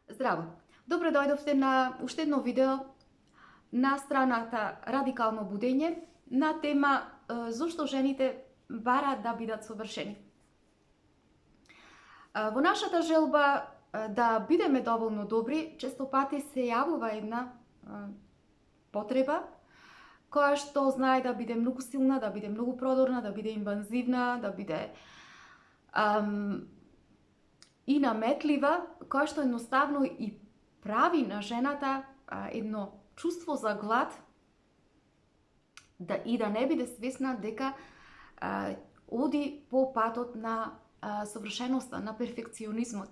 Здраво! Добро дојдовте на уште едно видео на страната Радикално будење на тема зошто жените бараат да бидат совршени. Во нашата желба да бидеме доволно добри, често пати се јавува една потреба која што знае да биде многу силна, да биде многу продорна, да биде инвазивна, да биде и наметлива, која што едноставно и прави на жената едно чувство за глад да не биде свесна дека оди по патот на совршеноста, на перфекционизмот.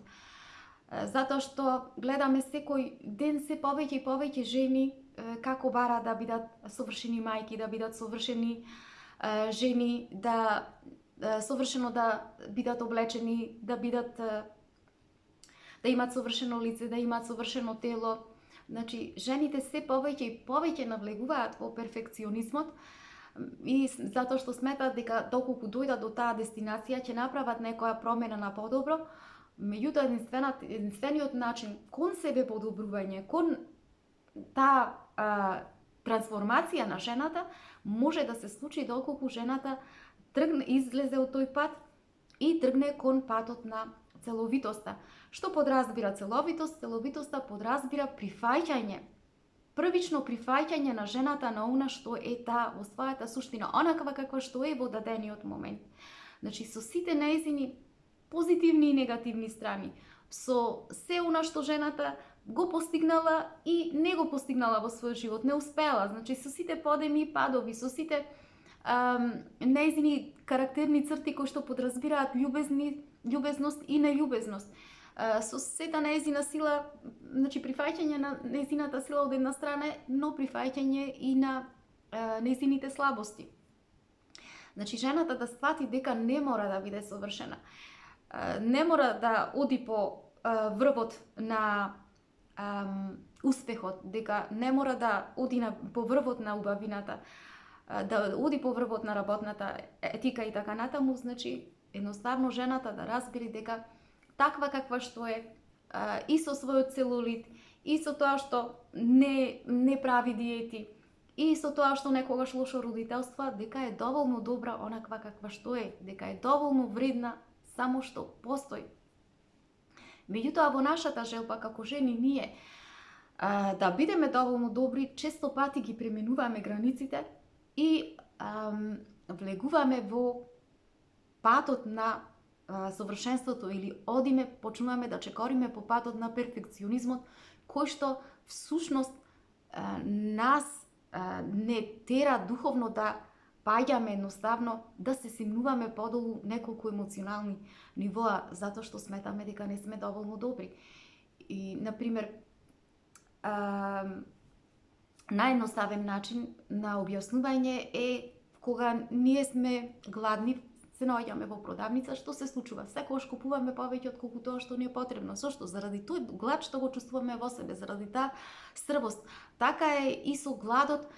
Затоа што гледаме секој ден се повеќе и повеќе жени како бараат да бидат совршени мајки, да бидат совршени жени, да совршено да бидат облечени, да имат совршено лице, да имат совршено тело. Значи, жените се повеќе и повеќе навлегуваат во перфекционизмот и затоа што сметаат дека доколку дојдат до таа дестинација ќе направат некоја промена на подобро. Меѓутоа, единствениот начин кон себе подобрување, кон таа трансформација на жената може да се случи доколку жената излезе од тој пат и тргне кон патот на целовитоста. Што подразбира целовитост? Целовитоста подразбира прифаќање. Првично прифаќање на жената на она што е таа во својата суштина, онаква каква што е во дадениот момент. Значи, со сите нејзини позитивни и негативни страни, со се она што жената го постигнала и не го постигнала во својот живот, не успела, значи со сите подеми и падови, со сите нејзини карактерни црти кои што подразбираат љубезност и нељубезност, со сета нејзина сила, значи прифаќање на нејзината сила од една страна, но прифаќање и на нејзините слабости. Значи, жената да свати дека не мора да биде совршена, не мора да оди по врвот на успехот, дека не мора да оди по врвот на убавината, да оди по врвот на работната етика и така натаму. Значи, едноставно жената да разбери дека таква каква што е, и со својот целулит, и со тоа што не прави диети, и со тоа што некогаш лошо родителство, дека е доволно добра онаква каква што е, дека е доволно вредна само што постои. Меѓутоа, во нашата желба како жени ние да бидеме доволно добри, често пати ги пременуваме границите и влегуваме во патот на совршенството или почнуваме да чекориме по патот на перфекционизмот, кој што всушност нас не тера духовно да паѓаме едноставно, да се симнуваме подолу неколку емоционални нивоа, затоа што сметаме дека не сме доволно добри. И, например, наједноставен начин на објаснување е кога ние сме гладни, се наоѓаме во продавница, што се случува? Секогаш купуваме повеќе од колку тоа што ни е потребно. Зошто? Заради тој глад што го чувствуваме во себе, заради таа стрвост. Така е и со гладот,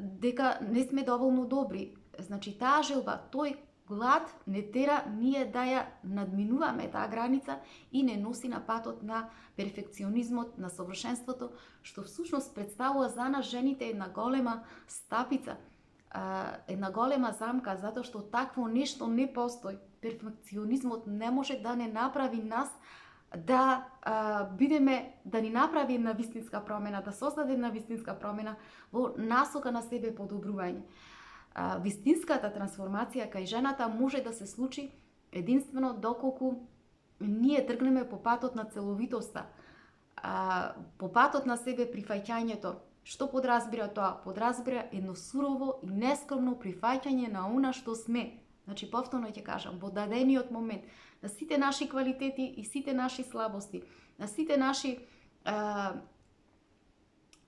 дека не сме доволно добри. Значи, таа желба, тој глад не тера ние да ја надминуваме таа граница и не носи на патот на перфекционизмот, на совршенството, што всушност представува за нас жените една голема стапица, една голема замка, затоа што такво нешто не постои. Перфекционизмот не може да не направи нас да ни направи една вистинска промена, да создаде една вистинска промена во насока на себе подобрување. Вистинската трансформација кај жената може да се случи единствено доколку ние тргнеме по патот на целовитоста, по патот на себе прифаќањето. Што подразбира тоа? Подразбира едно сурово и нескромно прифаќање на она што сме. Значи, повторно ќе кажам, во дадениот момент, на сите наши квалитети и сите наши слабости, на сите наши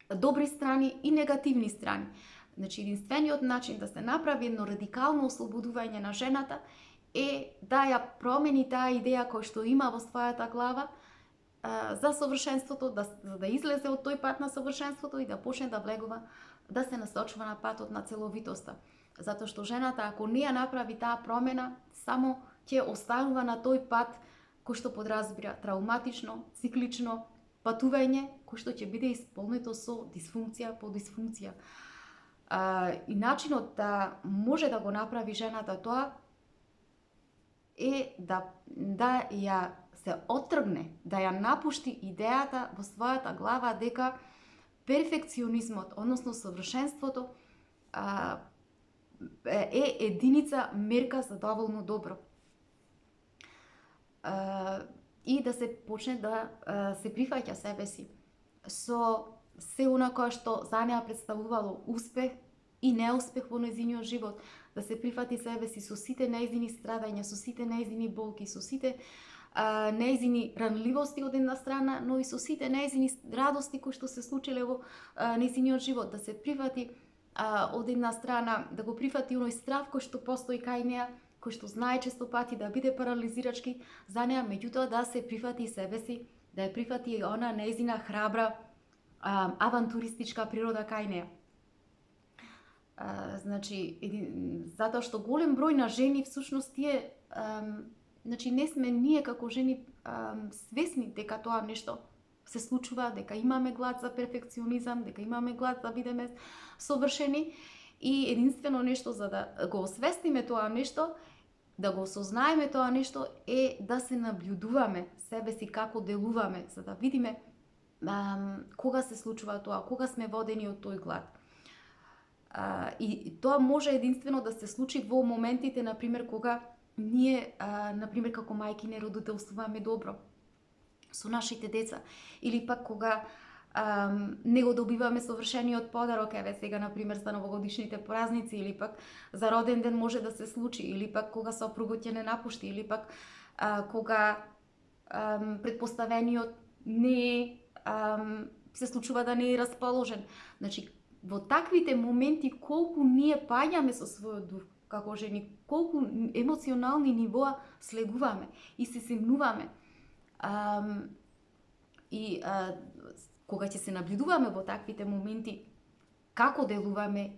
добри страни и негативни страни. Значи, единствениот начин да се направи едно радикално ослободување на жената е да ја промени таа идеја која што има во својата глава за совршенството, да излезе од тој пат на совршенството и да почне да влегува, да се насочува на патот на целовитоста. Затоа што жената, ако не ја направи таа промена, само ќе останува на тој пат кој што подразбира травматично, циклично патување кој што ќе биде исполнето со дисфункција по дисфункција. И начинот да може да го направи жената тоа е да ја се оттргне, да ја напушти идејата во својата глава дека перфекционизмот, односно совршенството, е единица мерка за доволно добро. И да се почне да се прифаќа себе си со се она кое што за неа представувало успех и неуспех во нејзиниот живот, да се прифати себе си со сите нејзини страдања, со сите нејзини болки, со сите нејзини ранливости од една страна, но и со сите нејзини радости кои што се случиле во нејзиниот живот, да се прифати од една страна, да го прифати оној страв кој што постои кај неа, кој што знае често пати да биде парализирачки за неа, меѓутоа да се прифати себе си, да ја прифати и она нејзина храбра, авантуристичка природа кај неа. Значи, затоа што голем број на жени всушност тие, значи не сме ние како жени свесни дека тоа нешто се случува, дека имаме глад за перфекционизам, дека имаме глад да бидеме совршени и единствено нешто за да го освестиме тоа нешто, да го осознаеме тоа нешто е да се наблюдуваме себе си како делуваме, за да видиме кога се случува тоа, кога сме водени од тој глад. И тоа може единствено да се случи во моментите, например, кога ние, например, како мајки не родителствуваме добро со нашите деца, или пак кога не го добиваме совршениот подарок, еве сега, например, за новогодишните празници, или пак за роден ден може да се случи, или пак кога сопругот ќе не напушти, или пак кога предпоставениот не се случува да не е расположен. Значи, во таквите моменти колку ние паѓаме со својот дух како жени, колку емоционални нивоа слегуваме и се семнуваме. Кога ќе се наблюдуваме во таквите моменти како делуваме,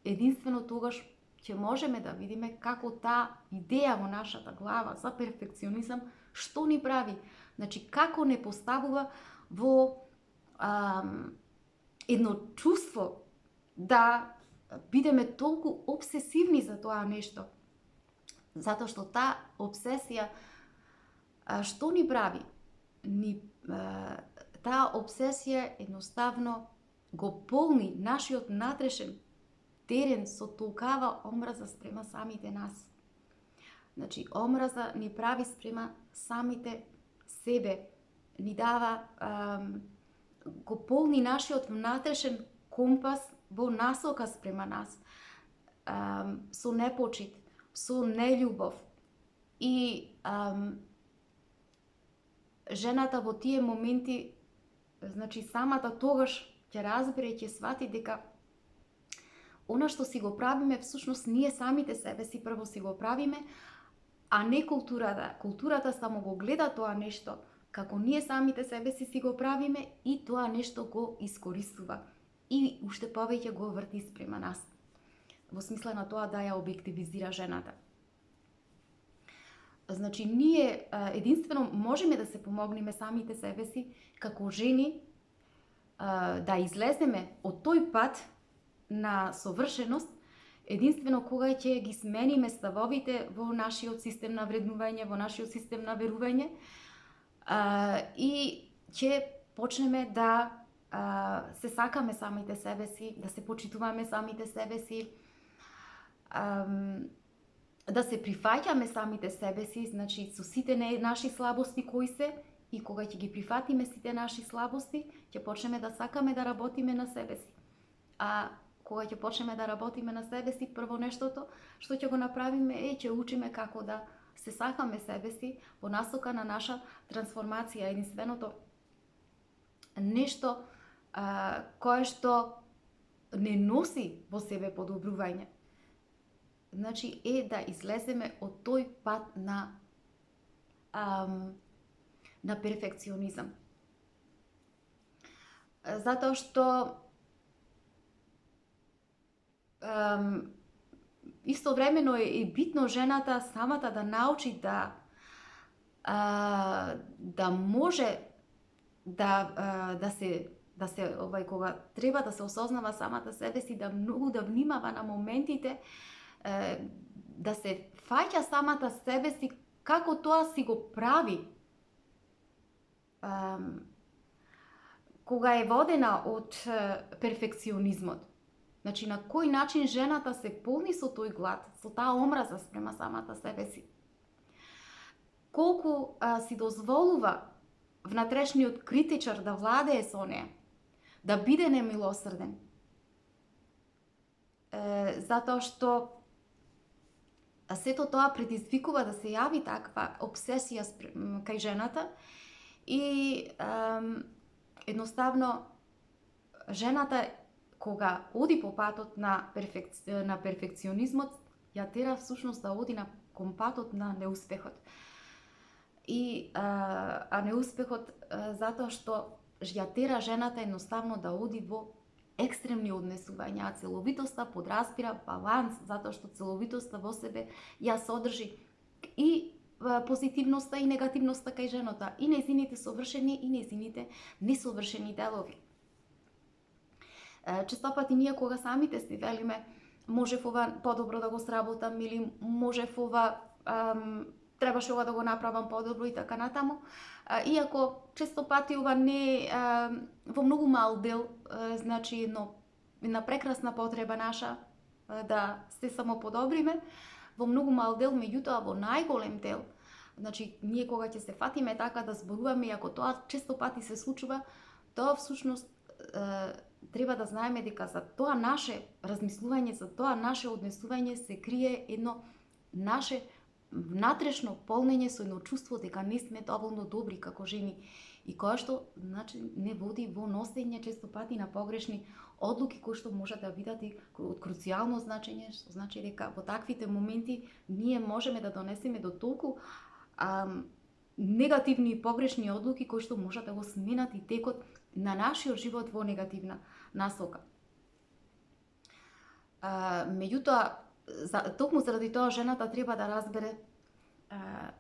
единствено тогаш ќе можеме да видиме како таа идеја во нашата глава за перфекционизам што ни прави. Значи, како не поставува во едно чувство да бидеме толку обсесивни за тоа нешто. Затоа што таа обсесија што ни прави? Таа обсесија едноставно го полни нашиот натрешен терен со толкава омраза спрема самите нас. Значи, омраза ни прави спрема самите себе, ни дава, го полни нашиот внатрешен компас во насока спрема нас, со непочит, со нељубов. И жената во тие моменти, значи самата тогаш ќе разбере, ќе свати дека она што си го правиме, всушност ние самите себе си прво си го правиме, а не културата. Културата само го гледа тоа нешто, како ние самите себе си го правиме и тоа нешто го искористува. И уште повеќе го врти спрема нас. Во смисла на тоа да ја објективизира жената. Значи, ние единствено можеме да се помогнеме самите себе си, како жени, да излеземе од тој пат на совршеност, единствено кога ќе ги смениме ставовите во нашиот систем на вреднување, во нашиот систем на верување, и ќе почнеме да се сакаме самите себе си, да се почитуваме самите себе си, да се прифаќаме самите себе си, значи со сите наши слабости кои се, и кога ќе ги прифатиме сите наши слабости, ќе почнеме да сакаме да работиме на себе си. А кога ќе почнеме да работиме на себе си, прво нештото што ќе го направиме е ќе учиме како да се сакаме себе си во насока на наша трансформација, единственото нешто кое што не носи во себе подобрување. Значи е да излеземе од тој пат на перфекционизам. Затоа што истовремено е битно жената самата да научи да може кога треба да се осознава самата себе си, да многу да внимава на моментите, да се фаќа самата себе си како тоа си го прави, кога е водена од перфекционизмот. Значи, на кој начин жената се полни со тој глад, со таа омраза спрема самата себе си. Колку си дозволува внатрешниот критичар да владее со неја, да биде немилосрден. Затоа што сето тоа предизвикува да се јави таква обсесија кај жената и едноставно жената кога оди по патот на перфекционизмот, ја тера всушност да оди кон патот на неуспехот. И неуспехот затоа што ја тера жената едноставно да оди во екстремни однесувања, а целовитоста подразбира баланс, затоа што целовитоста во себе ја содржи и позитивноста и негативноста кај жената, и нејзините совршени и нејзините несовршени делови. Често пати ние кога самите си велиме можев ова подобро да го сработам или можев ова требаше ова да го направам подобро и така натаму. Иако често пати ова не во многу мал дел, значи една прекрасна потреба наша да се самоподобриме, во многу мал дел, меѓутоа во најголем дел, значи ние кога ќе се фатиме така да зборуваме, иако тоа често пати се случува, тоа всушност треба да знаеме дека за тоа наше размислување, за тоа наше однесување се крие едно наше внатрешно полнење со едно чувство дека не сме доволно добри како жени и кое што значи не води во носење често пати на погрешни одлуки кои што можат да бидат и од круцијално значење, што значи дека во таквите моменти ние можеме да донесеме до толку негативни и погрешни одлуки кои што можат да го сменат и текот на нашиот живот во негативна насока. Меѓутоа, токму заради тоа жената треба да разбере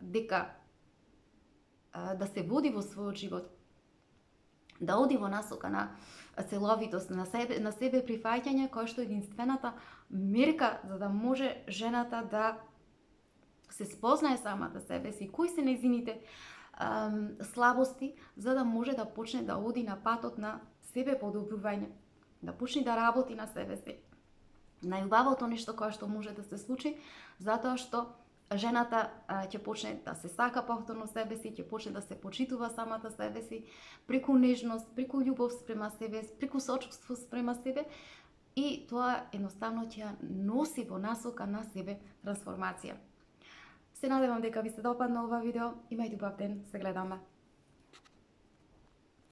дека да се води во својот живот, да оди во насока на целовитост, на себе прифаќање, која што е единствената мерка за да може жената да се спознае самата себе си, кои се нејзините слабости, за да може да почне да оди на патот на себе подобрување, да почне да работи на себе си. Најубавото нешто кое што може да се случи, затоа што жената ќе почне да се сака повторно себе си, ќе почне да се почитува самата себе си, преку нежност, преку љубов спрема себе, преку сочувство спрема себе, и тоа едноставно ќе ја носи во насока на себе трансформација. Се надевам дека ви се допадна ова видео. Имајте убав ден, се гледаме.